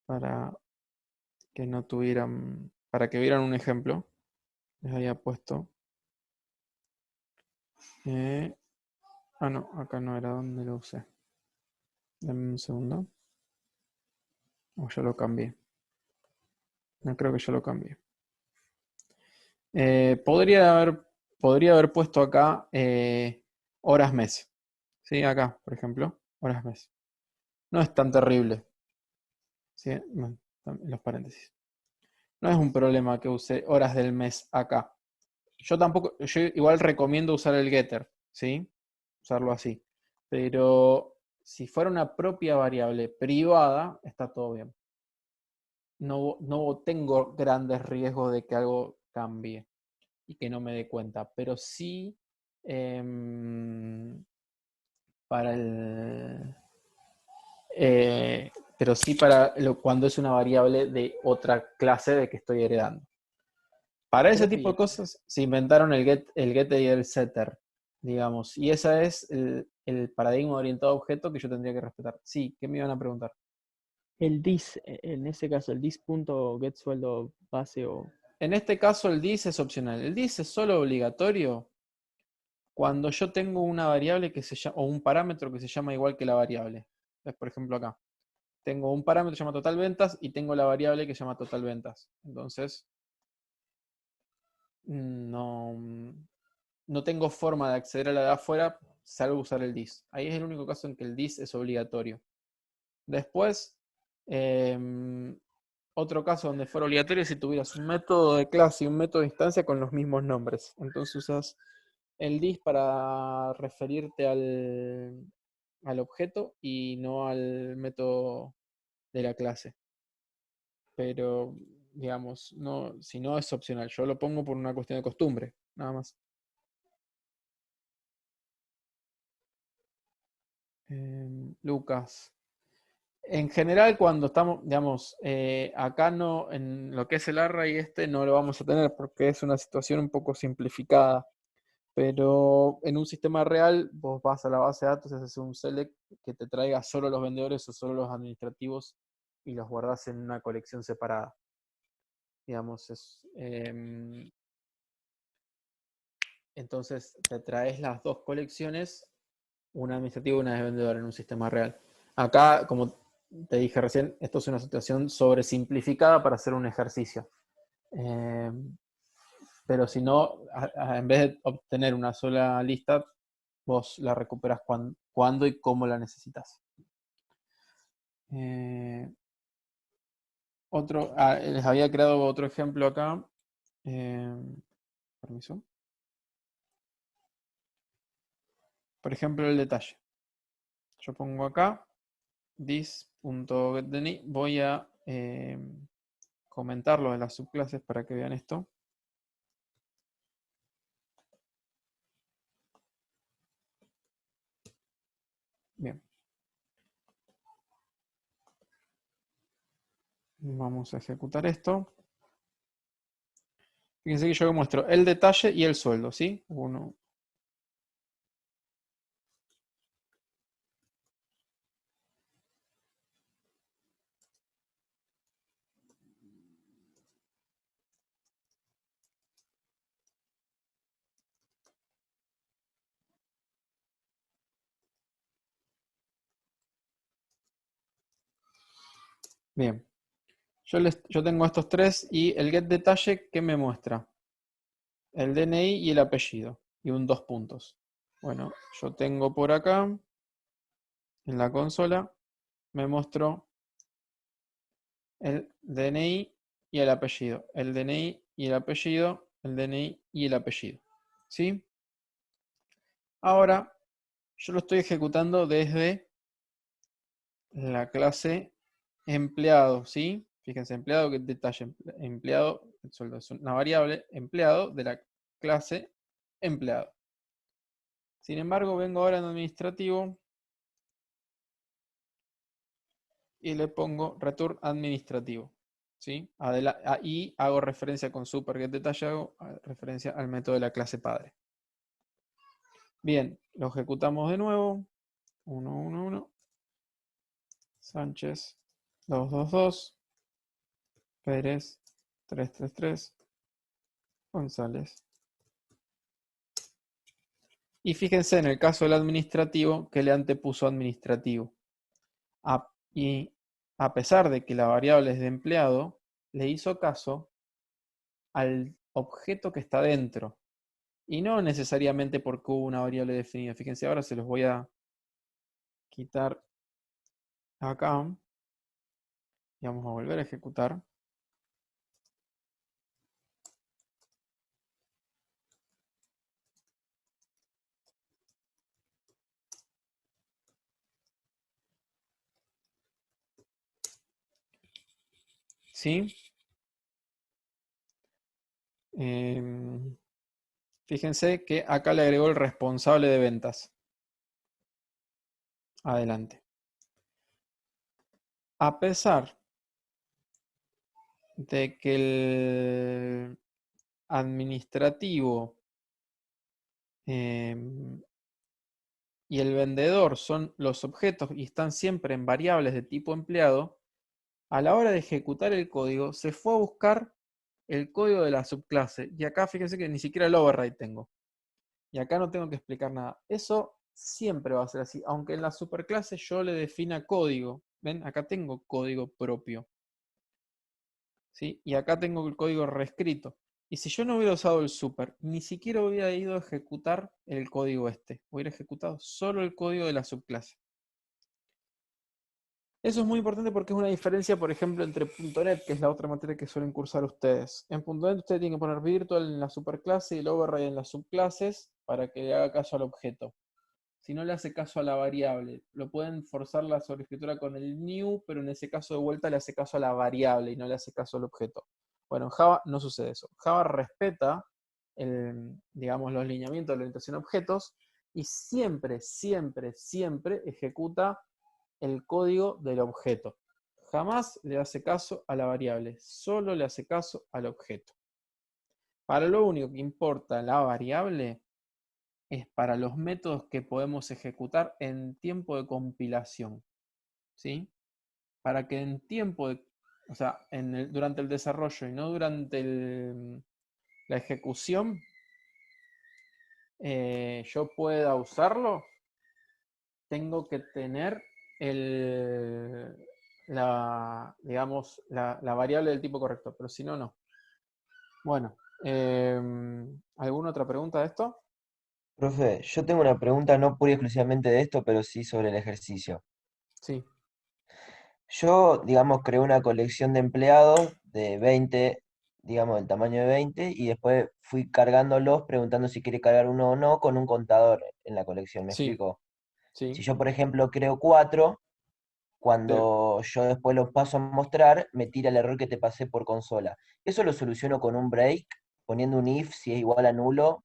para que no tuvieran, para que vieran un ejemplo, les había puesto. No, acá no era donde lo usé. Dame un segundo. O ya lo cambié. No creo que ya lo cambié. Podría haber puesto acá horas mes. ¿Sí? Acá, por ejemplo, horas mes. No es tan terrible. ¿Sí? Bueno, los paréntesis. No es un problema que use horas del mes acá. Yo igual recomiendo usar el getter, ¿sí? Usarlo así. Pero si fuera una propia variable privada, está todo bien. No tengo grandes riesgos de que algo cambie y que no me dé cuenta. Pero sí cuando es una variable de otra clase de que estoy heredando. Para ese tipo de cosas se inventaron el getter y el setter, digamos. Y ese es el paradigma orientado a objeto que yo tendría que respetar. Sí, ¿qué me iban a preguntar? El dis, en ese caso, el dis.get sueldo base o... En este caso el dis es opcional. El dis es solo obligatorio cuando yo tengo una variable que se llama, o un parámetro que se llama igual que la variable. Entonces, por ejemplo, acá. Tengo un parámetro que se llama total ventas y tengo la variable que se llama total ventas. Entonces, no tengo forma de acceder a la de afuera salvo usar el dis. Ahí es el único caso en que el dis es obligatorio. Después, otro caso donde fuera obligatorio es si tuvieras un método de clase y un método de instancia con los mismos nombres. Entonces usas el dis para referirte al objeto y no al método de la clase. Pero, digamos, si no es opcional. Yo lo pongo por una cuestión de costumbre, nada más. Lucas. En general, cuando estamos, digamos, acá no, en lo que es el array no lo vamos a tener porque es una situación un poco simplificada. Pero en un sistema real, vos vas a la base de datos y haces un select que te traiga solo los vendedores o solo los administrativos y los guardas en una colección separada. Digamos, entonces te traes las dos colecciones, una administrativa y una de vendedor en un sistema real. Acá, como te dije recién, esto es una situación sobresimplificada para hacer un ejercicio. Pero si no, en vez de obtener una sola lista, vos la recuperas cuando y cómo la necesitas. Les había creado otro ejemplo acá. Permiso. Por ejemplo, el detalle. Yo pongo acá this.getDNI. Voy a comentarlo de las subclases para que vean esto. Bien. Vamos a ejecutar esto. Fíjense que yo muestro el detalle y el sueldo, ¿sí? Uno. Bien. Yo tengo estos tres y el get detalle, ¿qué me muestra? El DNI y el apellido. Y un 2 puntos. Bueno, yo tengo por acá, en la consola, me mostró el DNI y el apellido. El DNI y el apellido. El DNI y el apellido. ¿Sí? Ahora, yo lo estoy ejecutando desde la clase empleado, ¿sí? Fíjense, empleado, que detalle, empleado, el sueldo es una variable, empleado de la clase empleado. Sin embargo, vengo ahora en administrativo y le pongo return administrativo, ¿sí? Y hago referencia con superGetDetalle, hago referencia al método de la clase padre. Bien, lo ejecutamos de nuevo. 1, 1, 1. Sánchez 2, 2, 2. Pérez 3, 3, 3. González. Y fíjense en el caso del administrativo que le antepuso administrativo. Y a pesar de que la variable es de empleado, le hizo caso al objeto que está dentro. Y no necesariamente porque hubo una variable definida. Fíjense, ahora se los voy a quitar acá. Y vamos a volver a ejecutar. ¿Sí? Fíjense que acá le agregó el responsable de ventas. Adelante. A pesar de que el administrativo y el vendedor son los objetos y están siempre en variables de tipo empleado, a la hora de ejecutar el código se fue a buscar el código de la subclase. Y acá fíjense que ni siquiera el override tengo. Y acá no tengo que explicar nada. Eso siempre va a ser así. Aunque en la superclase yo le defina código. ¿Ven? Acá tengo código propio. ¿Sí? Y acá tengo el código reescrito. Y si yo no hubiera usado el super, ni siquiera hubiera ido a ejecutar el código este. Hubiera ejecutado solo el código de la subclase. Eso es muy importante porque es una diferencia, por ejemplo, entre .NET, que es la otra materia que suelen cursar ustedes. En .NET ustedes tienen que poner virtual en la superclase y el override en las subclases para que le haga caso al objeto. Si no le hace caso a la variable, lo pueden forzar la sobreescritura con el new, pero en ese caso de vuelta le hace caso a la variable y no le hace caso al objeto. Bueno, en Java no sucede eso. Java respeta digamos, los lineamientos de la orientación a objetos y siempre, siempre, siempre ejecuta el código del objeto. Jamás le hace caso a la variable, solo le hace caso al objeto. Para lo único que importa la variable es para los métodos que podemos ejecutar en tiempo de compilación. ¿Sí? Para que en tiempo de, o sea, durante el desarrollo y no durante la ejecución, yo pueda usarlo, tengo que tener digamos, la variable del tipo correcto, pero si no, no. Bueno, ¿Alguna otra pregunta de esto? Profe, yo tengo una pregunta no pura y exclusivamente de esto, pero sí sobre el ejercicio. Sí, Yo, digamos, creé una colección de empleados de 20, digamos, del tamaño de 20, y después fui cargándolos preguntando si quiere cargar uno o no con un contador en la colección. ¿Me sí, explico? Si sí. yo, por ejemplo, creo 4, Pero, cuando yo después los paso a mostrar, me tira el error que te pasé por consola. Eso lo soluciono con un break, poniendo un if si es igual a nulo. o-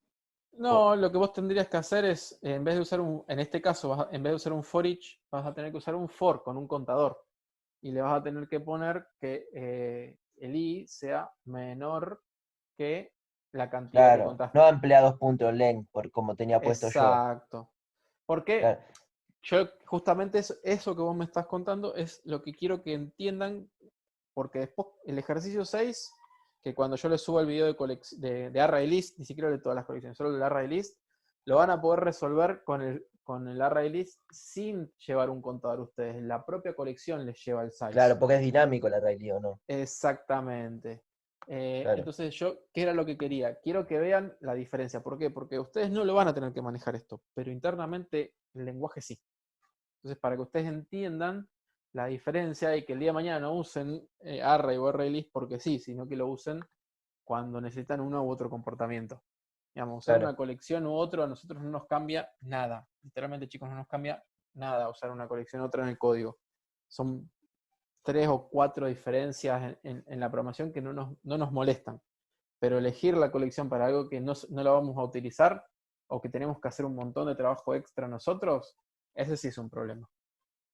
no, lo que vos tendrías que hacer es, en vez de usar en este caso, en vez de usar un for each, vas a tener que usar un for con un contador. Y le vas a tener que poner que el i sea menor que la cantidad que Claro, contaste. no a empleados.length, por como tenía puesto yo. Exacto. Porque Claro, yo justamente eso que vos me estás contando es lo que quiero que entiendan, porque después el ejercicio 6, que cuando yo les suba el video de array list, ni siquiera de todas las colecciones, solo del array list, lo van a poder resolver con el array list sin llevar un contador ustedes. La propia colección les lleva el size. claro, porque es dinámico la realidad, ¿o no? Exactamente. Claro, Entonces yo, ¿qué era lo que quería? Quiero que vean la diferencia. ¿Por qué? Porque ustedes no lo van a tener que manejar esto, pero internamente el lenguaje sí. Entonces, para que ustedes entiendan la diferencia y que el día de mañana no usen array o array list porque sí, sino que lo usen cuando necesitan uno u otro comportamiento. Digamos, usar una claro, colección u otro a nosotros no nos cambia nada. Literalmente, chicos, no nos cambia nada usar una colección u otra en el código. Son 3 o 4 diferencias en la programación que no nos molestan. Pero elegir la colección para algo que no la vamos a utilizar o que tenemos que hacer un montón de trabajo extra nosotros, ese sí es un problema.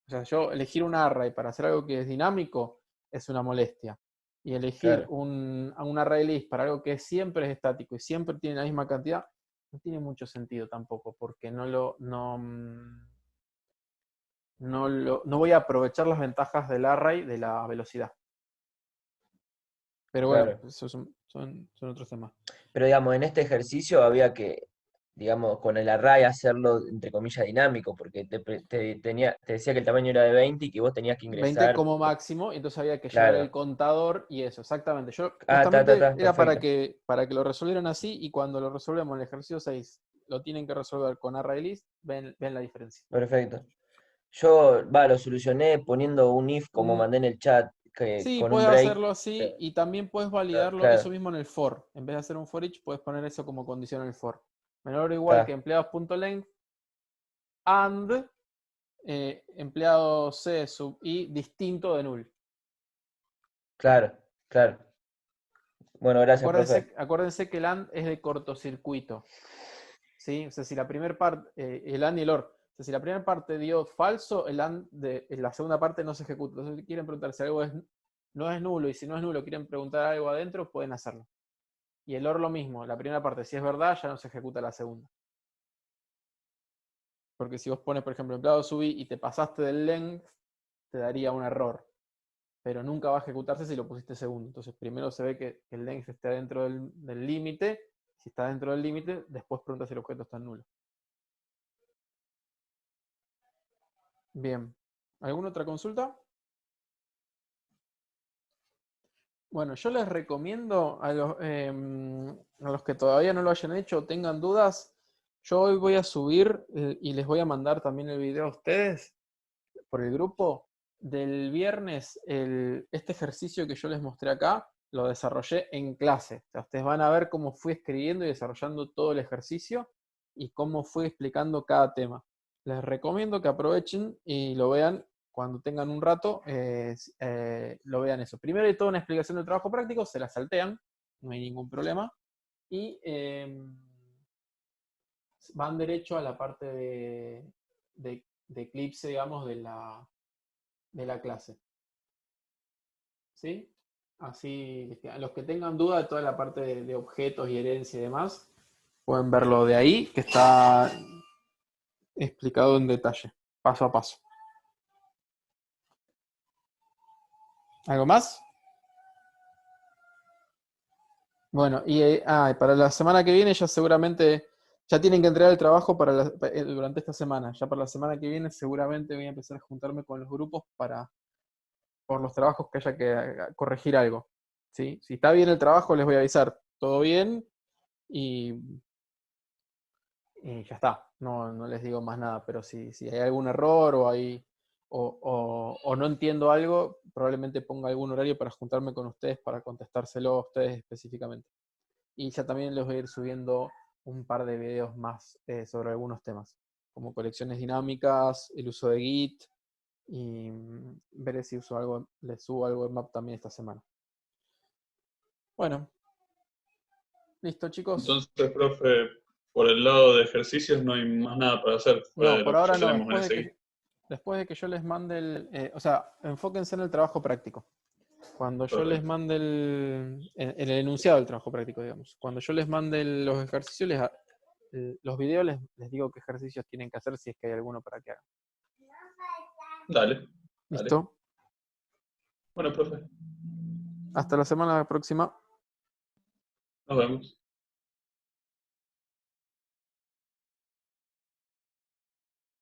O sea, yo elegir un array para hacer algo que es dinámico es una molestia. Y elegir claro. un array list para algo que siempre es estático y siempre tiene la misma cantidad, no tiene mucho sentido tampoco, porque no voy a aprovechar las ventajas del array de la velocidad. Pero bueno, Claro. esos son otros temas. Pero digamos, en este ejercicio había que, digamos, con el array hacerlo entre comillas dinámico, porque te decía que el tamaño era de 20 y que vos tenías que 20 ingresar. como máximo, y entonces había que llevar el Claro. contador y eso, exactamente. Yo Ah, justamente era perfecto. para que lo resolvieran así, y cuando lo resolvemos en el ejercicio 6 lo tienen que resolver con array list, ven la diferencia. Perfecto. Yo, lo solucioné poniendo un if como Mm, mandé en el chat, que sí, con un puedes break. hacerlo así y también puedes validarlo eso Claro, mismo en el for. En vez de hacer un for each, puedes poner eso como condición en el for. Menor o igual que está. empleados.length and empleado C sub i distinto de null. Claro, claro. Bueno, gracias, profe. Acuérdense que el AND es de cortocircuito. ¿Sí? O sea, si la primera parte, el AND y el OR, o sea, si la primera parte dio falso, el AND en la segunda parte no se ejecuta. Entonces, si quieren preguntar si algo no es nulo, y si no es nulo, quieren preguntar algo adentro, pueden hacerlo. Y el OR lo mismo, la primera parte, si es verdad, ya no se ejecuta la segunda. Porque si vos pones, por ejemplo, empleado subí y te pasaste del length, te daría un error. Pero nunca va a ejecutarse si lo pusiste segundo. Entonces, primero se ve que el length esté dentro del límite. Si está dentro del límite, después pregunta si el objeto está nulo. Bien. ¿Alguna otra consulta? Bueno, yo les recomiendo a los que todavía no lo hayan hecho o tengan dudas, yo hoy voy a subir y les voy a mandar también el video a ustedes por el grupo del viernes. Este ejercicio que yo les mostré acá, lo desarrollé en clase. O sea, ustedes van a ver cómo fui escribiendo y desarrollando todo el ejercicio y cómo fui explicando cada tema. Les recomiendo que aprovechen y lo vean cuando tengan un rato, lo vean eso. Primero de todo, una explicación del trabajo práctico, se la saltean, no hay ningún problema. Y van derecho a la parte de Eclipse, digamos, de la clase. ¿Sí? Así, a los que tengan duda de toda la parte de objetos y herencia y demás, pueden verlo de ahí, que está explicado en detalle, paso a paso. ¿Algo más? Bueno, y para la semana que viene ya seguramente, ya tienen que entregar el trabajo durante esta semana. Ya para la semana que viene seguramente voy a empezar a juntarme con los grupos por los trabajos que haya que corregir algo. ¿Sí? Si está bien el trabajo les voy a avisar. todo bien y ya está. No les digo más nada, pero si hay algún error o no entiendo algo, probablemente ponga algún horario para juntarme con ustedes para contestárselo a ustedes específicamente. Y ya también les voy a ir subiendo un par de videos más sobre algunos temas, como colecciones dinámicas, el uso de Git, y veré si les subo algo de map también esta semana. Bueno, listo, chicos. Entonces, profe, por el lado de ejercicios no hay más nada para hacer fuera No, de por lo que ahora ya no. tenemos en ese guía. Después de que yo les mande o sea, enfóquense en el trabajo práctico. Cuando yo les Perfecto. mande en el enunciado del trabajo práctico, digamos. Cuando yo les mande los ejercicios, los videos les digo qué ejercicios tienen que hacer si es que hay alguno para que hagan. Dale, dale. ¿Listo? Bueno, profe, Hasta la semana próxima. nos vemos.